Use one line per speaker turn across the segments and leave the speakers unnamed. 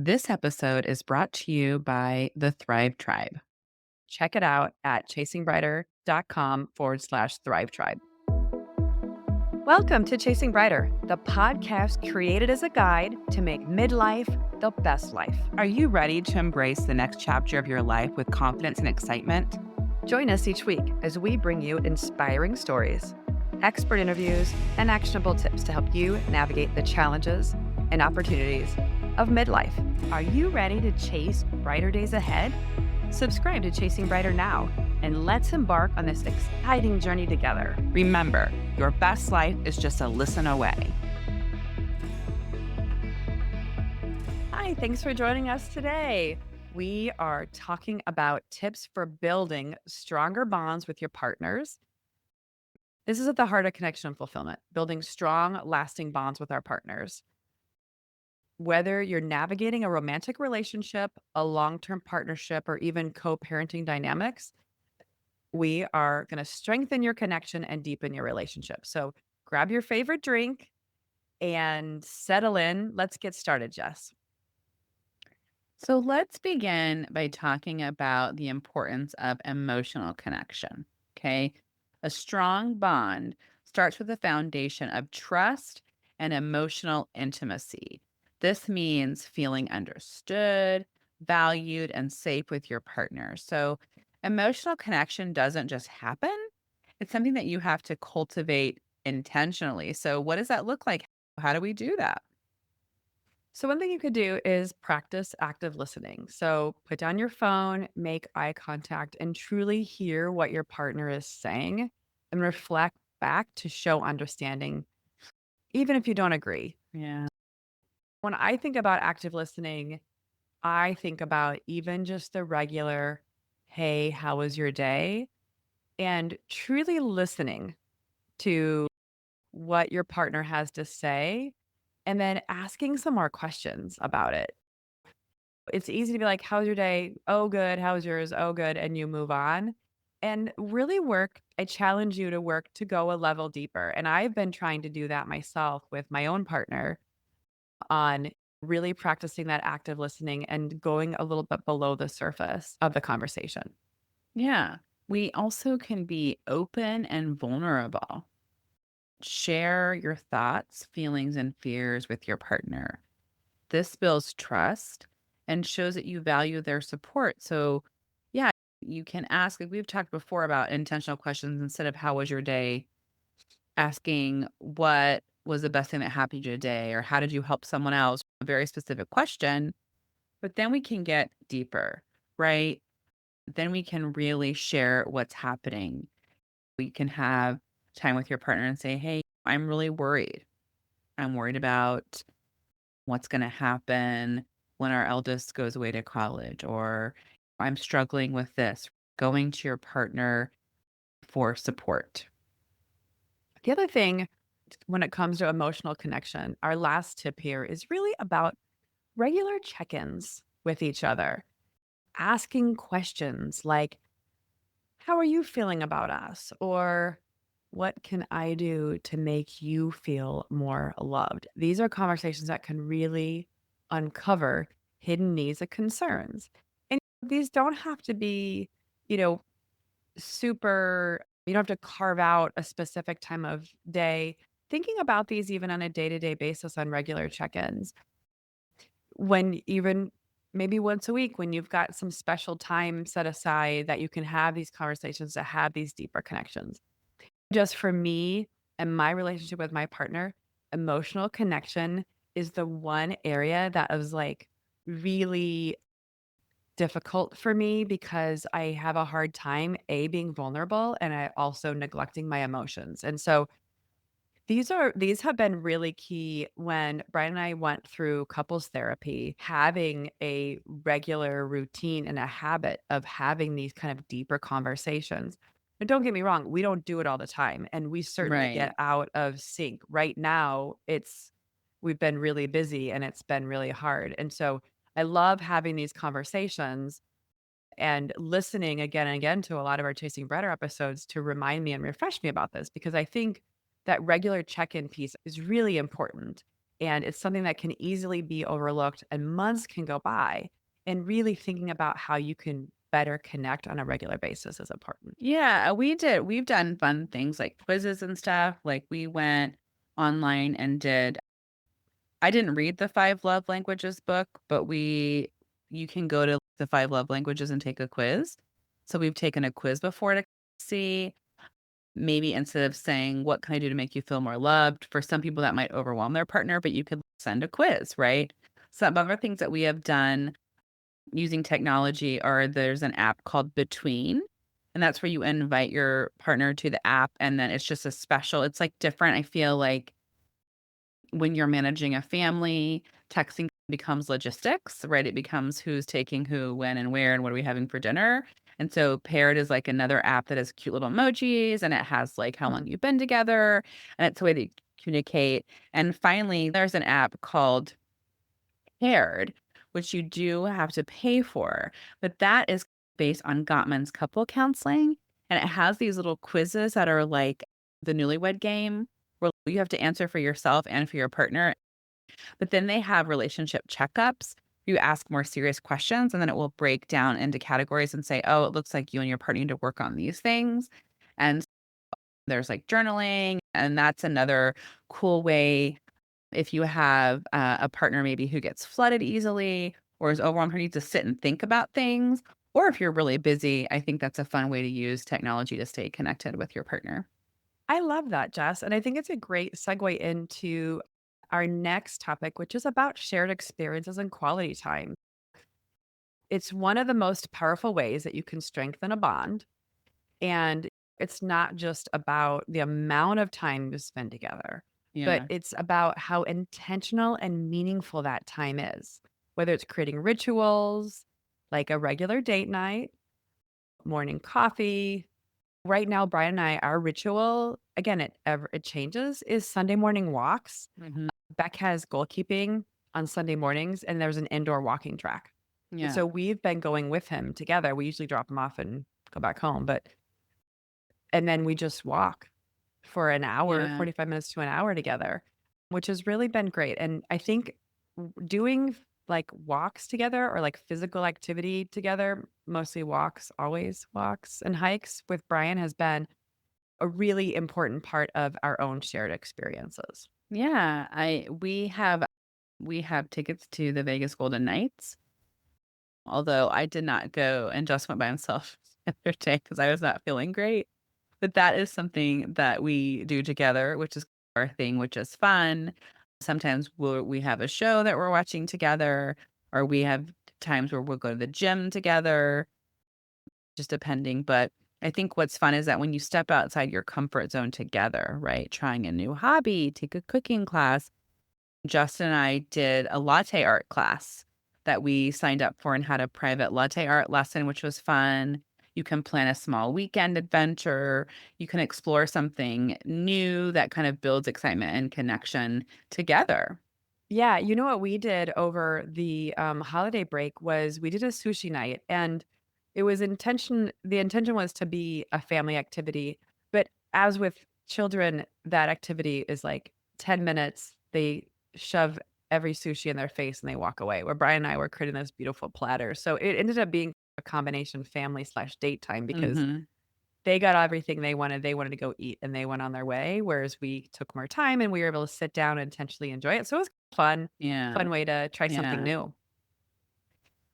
This episode is brought to you by the Thrive Tribe. Check it out at chasingbrighter.com/Thrive Tribe. Welcome to Chasing Brighter, the podcast created as a guide to make midlife the best life. Are you ready to embrace the next chapter of your life with confidence and excitement? Join us each week as we bring you inspiring stories, expert interviews, and actionable tips to help you navigate the challenges and opportunities of midlife. Are you ready to chase brighter days ahead? Subscribe to Chasing Brighter now, and let's embark on this exciting journey together. Remember, your best life is just a listen away. Hi, thanks for joining us today. We are talking about tips for building stronger bonds with your partners. This is at the heart of connection and fulfillment, building strong, lasting bonds with our partners. Whether you're navigating a romantic relationship, a long-term partnership, or even co-parenting dynamics, we are going to strengthen your connection and deepen your relationship. So grab your favorite drink and settle in. Let's get started, Jess.
So let's begin by talking about the importance of emotional connection. Okay. A strong bond starts with a foundation of trust and emotional intimacy. This means feeling understood, valued, and safe with your partner. So emotional connection doesn't just happen, it's something that you have to cultivate intentionally. So, what does that look like? How do we do that?
So one thing you could do is practice active listening. So put down your phone, make eye contact, and truly hear what your partner is saying and reflect back to show understanding, even if you don't agree.
Yeah.
When I think about active listening, I think about even just the regular, hey, how was your day? And truly listening to what your partner has to say and then asking some more questions about it. It's easy to be like, how's your day? Oh, good. How's yours? Oh, good. And you move on and really work. I challenge you to work to go a level deeper. And I've been trying to do that myself with my own partner on really practicing that active listening and going a little bit below the surface of the conversation.
Yeah. We also can be open and vulnerable. Share your thoughts, feelings, and fears with your partner. This builds trust and shows that you value their support. So, yeah, you can ask, like we've talked before about intentional questions instead of how was your day, asking what was the best thing that happened to you today or how did you help someone else? A very specific question, but then we can get deeper, right? Then we can really share what's happening. We can have time with your partner and say, "Hey, I'm really worried. I'm worried about what's going to happen when our eldest goes away to college," or "I'm struggling with this." Going to your partner for support.
The other thing when it comes to emotional connection, our last tip here is really about regular check ins with each other, asking questions like, how are you feeling about us? Or what can I do to make you feel more loved? These are conversations that can really uncover hidden needs and concerns. And these don't have to be, you know, super, you don't have to carve out a specific time of day. Thinking about these even on a day to day basis on regular check ins, when even maybe once a week, when you've got some special time set aside that you can have these conversations to have these deeper connections. Just for me and my relationship with my partner, emotional connection is the one area that was like really difficult for me because I have a hard time being vulnerable and I also neglecting my emotions. And so these have been really key when Brian and I went through couples therapy, having a regular routine and a habit of having these kind of deeper conversations. And don't get me wrong, we don't do it all the time, and we certainly get
Right.
out of sync. Right now, it's we've been really busy and it's been really hard. And so I love having these conversations and listening again and again to a lot of our Chasing Better episodes to remind me and refresh me about this because I think that regular check-in piece is really important. And it's something that can easily be overlooked and months can go by. And really thinking about how you can better connect on a regular basis is important.
Yeah, we've done fun things like quizzes and stuff. Like we went online and I didn't read the 5 love languages book, but you can go to the 5 love languages and take a quiz. So we've taken a quiz before to see maybe instead of saying, "What can I do to make you feel more loved?" For some people that might overwhelm their partner, but you could send a quiz, right? Some other things that we have done using technology are there's an app called Between, and that's where you invite your partner to the app, and then it's just a special it's, like, different, I feel like when you're managing a family, texting becomes logistics, right? It becomes who's taking who, when, and where, and what are we having for dinner. And so Paired is like another app that has cute little emojis and it has like how long you've been together. And it's a way to communicate. And finally, there's an app called Paired, which you do have to pay for. But that is based on Gottman's couple counseling. And it has these little quizzes that are like the newlywed game where you have to answer for yourself and for your partner, but then they have relationship checkups. You ask more serious questions, and then it will break down into categories and say, oh, it looks like you and your partner need to work on these things. And there's like journaling, and that's another cool way. If you have a partner maybe who gets flooded easily or is overwhelmed, who needs to sit and think about things, or if you're really busy, I think that's a fun way to use technology to stay connected with your partner.
I love that, Jess. And I think it's a great segue into our next topic, which is about shared experiences and quality time. It's one of the most powerful ways that you can strengthen a bond. And it's not just about the amount of time you spend together, but
Yeah.
it's about how intentional and meaningful that time is, whether it's creating rituals like a regular date night, morning coffee. Right now, Brian and I, our ritual, again, it changes, is Sunday morning walks.
Hmm.
Beck has goalkeeping on Sunday mornings, and there's an indoor walking track. And
Yeah.
so we've been going with him together. We usually drop him off and go back home, but and then we just walk for an hour,
Yeah.
45 minutes to an hour together, which has really been great. And I think doing like walks together or like physical activity together, mostly walks, always walks and hikes with Brian has been a really important part of our own shared experiences.
Yeah. We have tickets to the Vegas Golden Knights, although I did not go and just went by myself the other day because I was not feeling great. But that is something that we do together, which is our thing, which is fun. Sometimes we have a show that we're watching together, or we have times where we'll go to the gym together, just depending. But I think what's fun is that when you step outside your comfort zone together, right? Trying a new hobby, take a cooking class, Justin and I did a latte art class that we signed up for and had a private latte art lesson, which was fun. You can plan a small weekend adventure. You can explore something new that kind of builds excitement and connection together.
Yeah, you know what we did over the, holiday break was we did a sushi night, and the intention was to be a family activity, but as with children, that activity is like 10 minutes, they shove every sushi in their face and they walk away, where Brian and I were creating this beautiful platter, so it ended up being a combination family/date time because
Mhm.
they got everything they wanted to go eat, and they went on their way, whereas we took more time and we were able to sit down and intentionally enjoy it. So it was fun,
Yeah.
fun way to try something
Yeah.
new.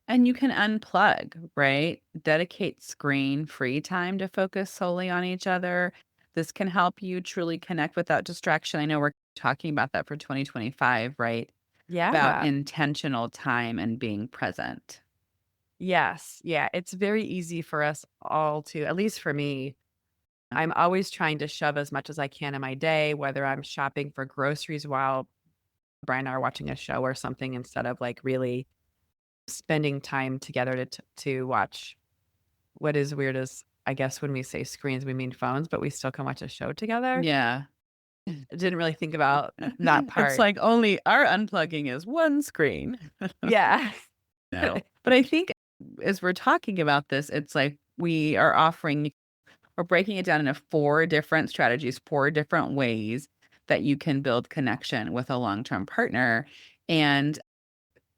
And you can unplug, right? Dedicate screen-free time to focus solely on each other. This can help you truly connect without distraction. I know we're talking about that for 2025, right? About
Yeah.
intentional time and being present.
Yes. Yeah, it's very easy for us all to at least for me, I'm always trying to shove as much as I can in my day, whether I'm shopping for groceries while Brian and I are watching a show or something instead of, like, really spending time together to watch what is weird is, I guess, when we say screens, we mean phones, but we still can watch a show together.
Yeah.
I didn't really think about that
It's
part.
like only our unplugging is one screen.
Yeah.
No. But I think as we're talking about this, it's like we're breaking it down into 4 different strategies, 4 different ways that you can build connection with a long-term partner. And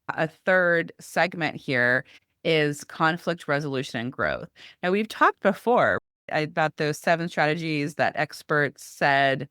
a third segment here is conflict resolution and growth. Now, we've talked before about those 7 strategies that experts said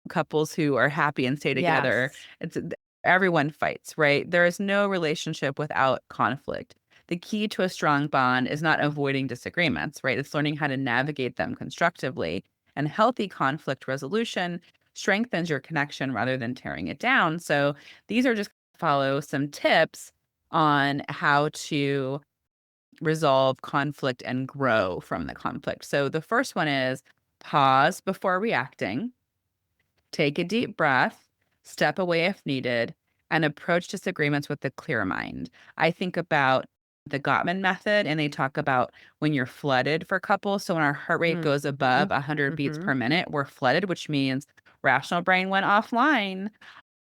couples who are happy and stay together.
Yes.
Everyone fights, right? There is no relationship without conflict. The key to a strong bond is not avoiding disagreements, right? It's learning how to navigate them constructively. And healthy conflict resolution strengthens your connection rather than tearing it down. So these are just follow some tips on how to resolve conflict and grow from the conflict. So the first one is pause before reacting. Take a deep breath, step away if needed, and approach disagreements with a clear mind. I think about the Gottman method, and they talk about when you're flooded for couples. So when our heart rate goes
Mhm.
above 100 beats
Mhm.
per minute, we're flooded, which means rational brain went offline.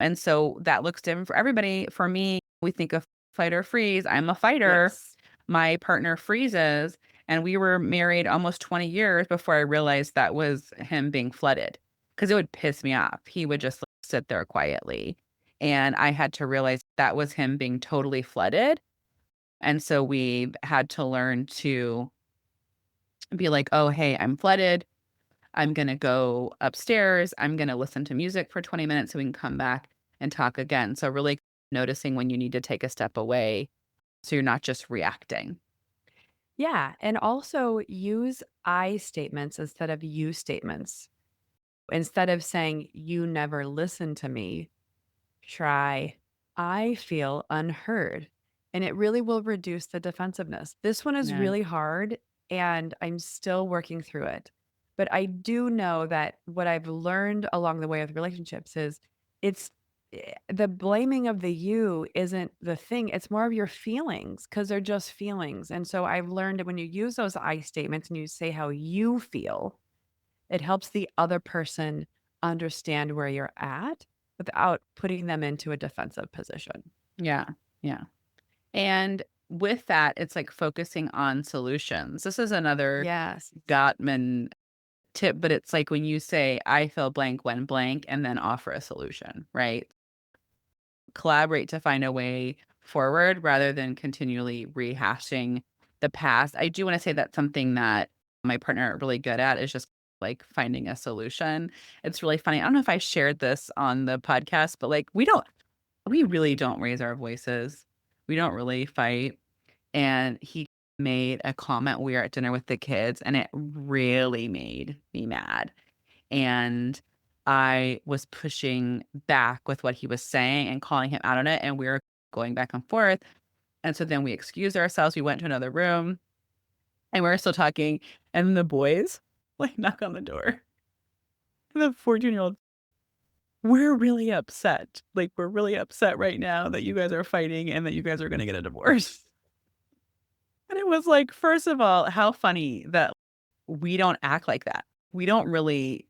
And so that looks different for everybody. For me, we think of fight or freeze. I'm a fighter.
Yes.
My partner freezes, and we were married almost 20 years before I realized that was him being flooded because it would piss me off. He would just like, sit there quietly. And I had to realize that was him being totally flooded. And so we had to learn to be like, oh, hey, I'm flooded. I'm going to go upstairs. I'm going to listen to music for 20 minutes so we can come back and talk again. So, really noticing when you need to take a step away so you're not just reacting.
Yeah, and also use I statements instead of you statements. Instead of saying, "You never listen to me," try, "I feel unheard." And it really will reduce the defensiveness. This one is
Yeah.
really hard, and I'm still working through it. But I do know that what I've learned along the way with relationships is it's the blaming of the you isn't the thing. It's more of your feelings because they're just feelings. And so I've learned that when you use those I statements and you say how you feel, it helps the other person understand where you're at without putting them into a defensive position.
Yeah. Yeah. And with that, it's like focusing on solutions. This is another
Yes.
Gottman tip, but it's like when you say, I feel blank when blank, and then offer a solution, right? Collaborate to find a way forward rather than continually rehashing the past. I do wanna say that's something that my partner are really good at is just, like, finding a solution. It's really funny. I don't know if I shared this on the podcast, but, like, we really don't raise our voices. We don't really fight, and he made a comment, we were at dinner with the kids, and it really made me mad. And I was pushing back with what he was saying and calling him out on it, and we were going back and forth, and so then we excused ourselves, we went to another room, and we were still talking, and the boys, like, knock on the door, and the 14-year-old, "We're really upset, like, we're really upset right now that you guys are fighting and that you guys are gonna get a divorce." And it was like, first of all, how funny that we don't act like that. We don't really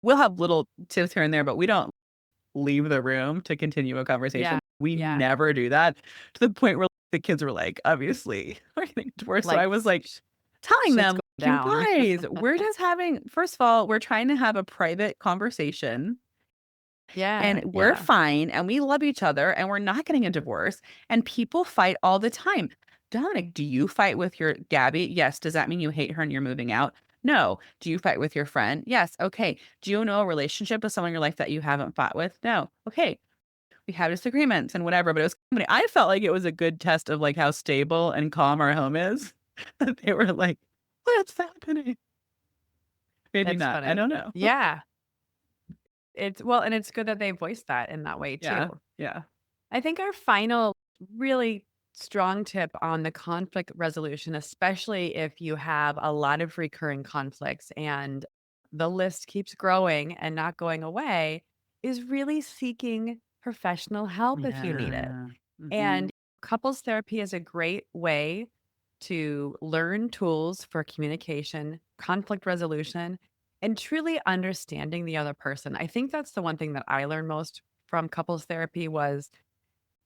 we'll have little tips here and there, but we don't leave the room to continue a
Yeah.
conversation. We
Yeah.
never do that to the point where the kids were like, obviously, we're getting divorced. So I
Like
was like telling
shit's
them,
going
you
down.
guys, we're just having, first of all, we're trying to have a private conversation
Yeah.
and we're
Yeah.
fine and we love each other and we're not getting a divorce. And people fight all the time. Dominic, do you fight with your Gabby? Yes. Does that mean you hate her and you're moving out? No. Do you fight with your friend? Yes. Okay. Do you know a relationship with someone in your life that you haven't fought with? No. Okay. We have disagreements and whatever, but it was funny. I felt like it was a good test of like how stable and calm our home is. That they were like, what's happening? Maybe
That's
not. I
funny.
don't know.
Yeah. It's well, and it's good that they voiced that in that way too.
Yeah. Yeah.
I think our final really strong tip on the conflict resolution, especially if you have a lot of recurring conflicts and the list keeps growing and not going away, is really seeking professional help if you need it.
Yeah.
And
Mhm.
couples therapy is a great way to learn tools for communication, conflict resolution, and truly understanding the other person. I think that's the one thing that I learned most from couples therapy was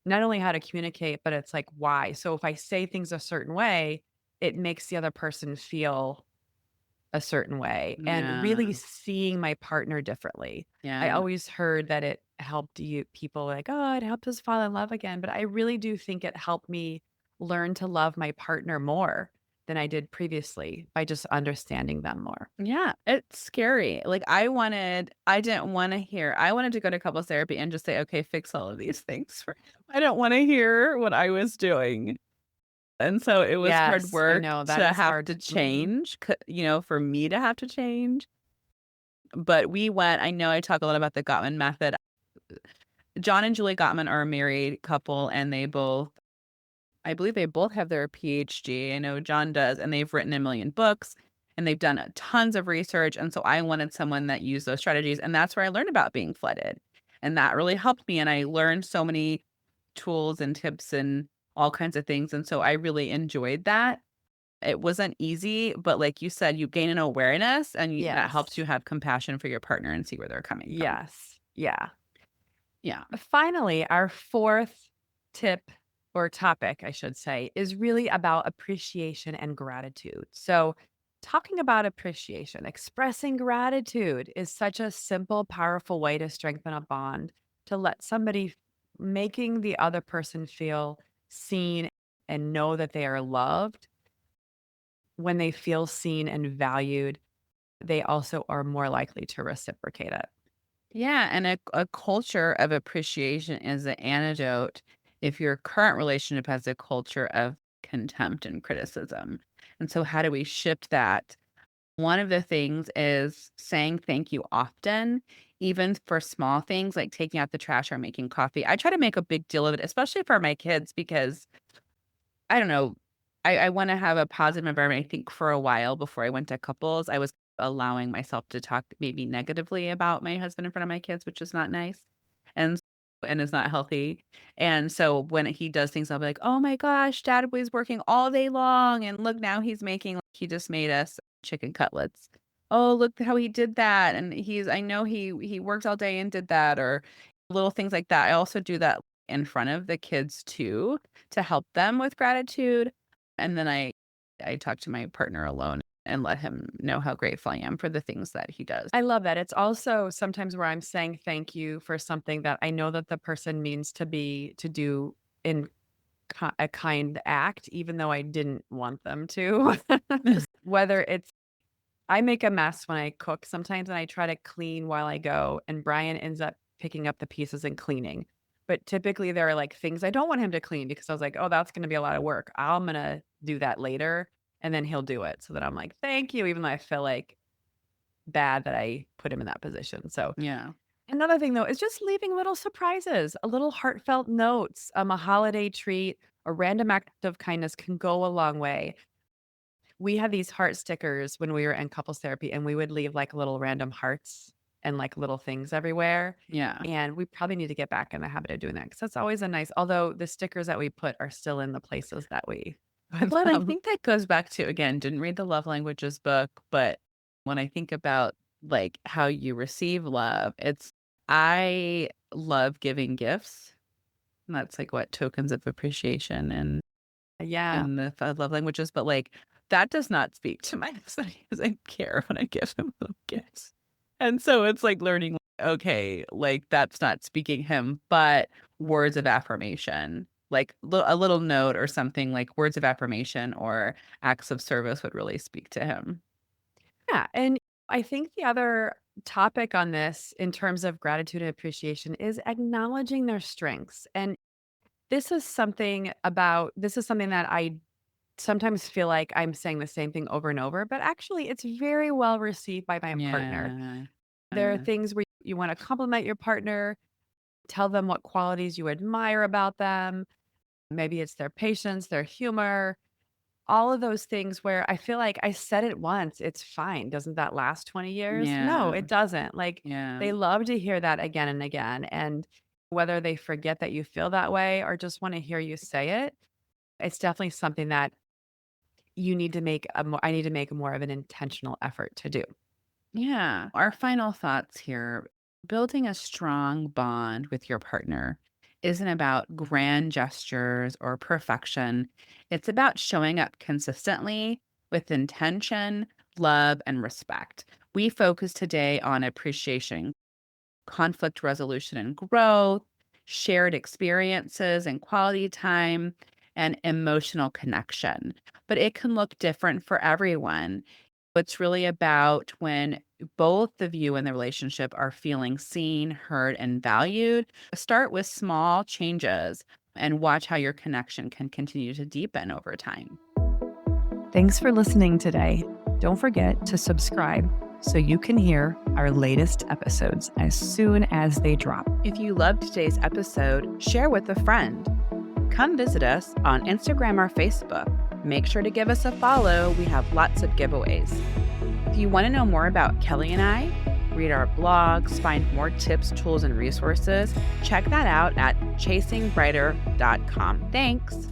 not only how to communicate, but it's like why. So if I say things a certain way, it makes the other person feel a certain way and
Yeah.
really seeing my partner differently. I
Yeah.
always heard that it helped you people like, "Oh, it helped us fall in love again," but I really do think it helped me learn to love my partner more than I did previously by just understanding them more.
Yeah, it's scary. Like, I didn't wanna hear I wanted to go to couples therapy and just say, "Okay, fix all of these things for him." I don't wanna hear what I was doing. And so it was hard
Yes, I
work
know that
to
is
have
hard.
to
Mhm.
change, for me to have to change. But I know I talk a lot about the Gottman method. John and Julie Gottman are a married couple, and I believe they both have their PhD. I know John does, and they've written a million books, and they've done tons of research, and so I wanted someone that used those strategies, and that's where I learned about being flooded, and that really helped me, and I learned so many tools and tips and all kinds of things, and so I really enjoyed that. It wasn't easy, but like you said, you gain an awareness, and that helps
Yes.
you have compassion for your partner and see where they're coming from.
Yes. Yeah.
Yeah.
Finally, our fourth tip or topic, I should say, is really about appreciation and gratitude. So, talking about appreciation, expressing gratitude is such a simple, powerful way to strengthen a bond, to let making the other person feel seen and know that they are loved. When they feel seen and valued, they also are more likely to reciprocate it.
Yeah, and a culture of appreciation is the antidote if your current relationship has a culture of contempt and criticism. And so how do we shift that? One of the things is saying thank you often, even for small things like taking out the trash or making coffee. I try to make a big deal of it, especially for my kids, because I don't know. I wanna have a positive environment. I think for a while before I went to couples, I was allowing myself to talk maybe negatively about my husband in front of my kids, which is not nice, and and is not healthy, and so when he does things, I'll be like, "Oh my gosh, dad was working all day long, and look, now he's making he just made us chicken cutlets. Oh, look how he did that, and I know he worked all day and did that," or little things like that. I also do that in front of the kids too, to help them with gratitude, and then I talk to my partner alone and let him know how grateful I am for the things that he does.
I love that. It's also sometimes where I'm saying thank you for something that I know that the person means to do in a kind act, even though I didn't want them to. Whether it's I make a mess when I cook sometimes and I try to clean while I go, and Brian ends up picking up the pieces and cleaning. But typically there are like things I don't want him to clean because I was like, oh, that's going to be a lot of work. I'm going to do that later. And then he'll do it. So that I'm like, thank you, even though I feel like bad that I put him in that position. So
Yeah.
another thing though is just leaving little surprises, a little heartfelt notes, a holiday treat, a random act of kindness can go a long way. We had these heart stickers when we were in couples therapy, and we would leave like little random hearts and like little things everywhere.
Yeah.
And we probably need to get back in the habit of doing that because that's always a nice, although the stickers that we put are still in the places that we put
Well, and I
them.
think that goes back to, again, didn't read the love languages book, but when I think about, like, how you receive love, I love giving gifts, and that's, like, what, tokens of appreciation
Yeah.
and the love languages, but, like, that does not speak to my husband. He doesn't care when I give him little gifts. And so it's like learning, okay, like, that's not speaking him, but words of affirmation, like, a little note or something like words of affirmation or acts of service would really speak to him.
Yeah. And I think the other topic on this in terms of gratitude and appreciation is acknowledging their strengths. And this is something that I sometimes feel like I'm saying the same thing over and over, but actually it's very well received by my partner.
Yeah.
There are things where you want to compliment your partner, tell them what qualities you admire about them. Maybe it's their patience, their humor, all of those things where I feel like I said it once, it's fine. Doesn't that last 20 years? No,
Yeah.
it doesn't. Like
Yeah.
they love to hear that again and again. And whether they forget that you feel that way or just want to hear you say it, it's definitely something that I need to make more of an intentional effort to do.
Yeah. Our final thoughts here, building a strong bond with your partner isn't about grand gestures or perfection. It's about showing up consistently with intention, love, and respect. We focus today on appreciation, conflict resolution and growth, shared experiences and quality time, and emotional connection. But it can look different for everyone. It's really about when both of you in the relationship are feeling seen, heard, and valued. Start with small changes and watch how your connection can continue to deepen over time.
Thanks for listening today. Don't forget to subscribe so you can hear our latest episodes as soon as they drop.
If you loved today's episode, share with a friend. Come visit us on Instagram or Facebook. Make sure to give us a follow. We have lots of giveaways. If you want to know more about Kelly and I, read our blogs, find more tips, tools, and resources, check that out at chasingbrighter.com. Thanks.